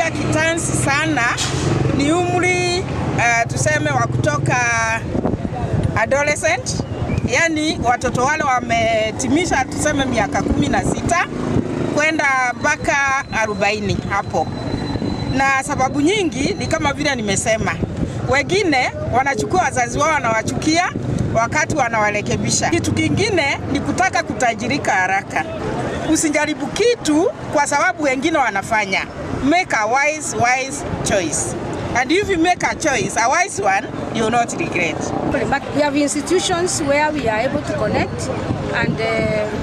nimesikia kitansi sana ni umri tuseme wa kutoka adolescent, yani watoto wale wametimisha tuseme miaka 16 kwenda mpaka 40 hapo. Na sababu nyingi ni kama vile nimesema, wengine wanachukua wazazi wao wanawachukia wakati wanawarekebisha. Kitu kingine ni kutaka kutajirika haraka. Usijaribu kitu kwa sababu wengine wanafanya. Make a wise choice. And if you make a choice, a wise one, you will not regret. But we have institutions where we are able to connect and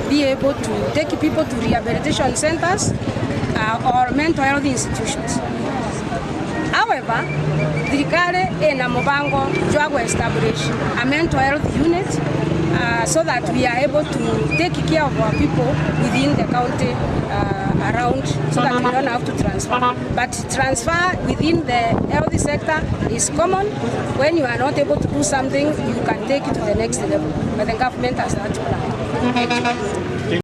be able to take people to rehabilitation centers or mental health institutions. However, thirikari ina mubango jwa establish a mental health unit so that we are able to take care of our people within the county around, so that we don't have to transfer. But transfer within the health sector is common. When you are not able to do something, you can take it to the next level. But the government has that plan.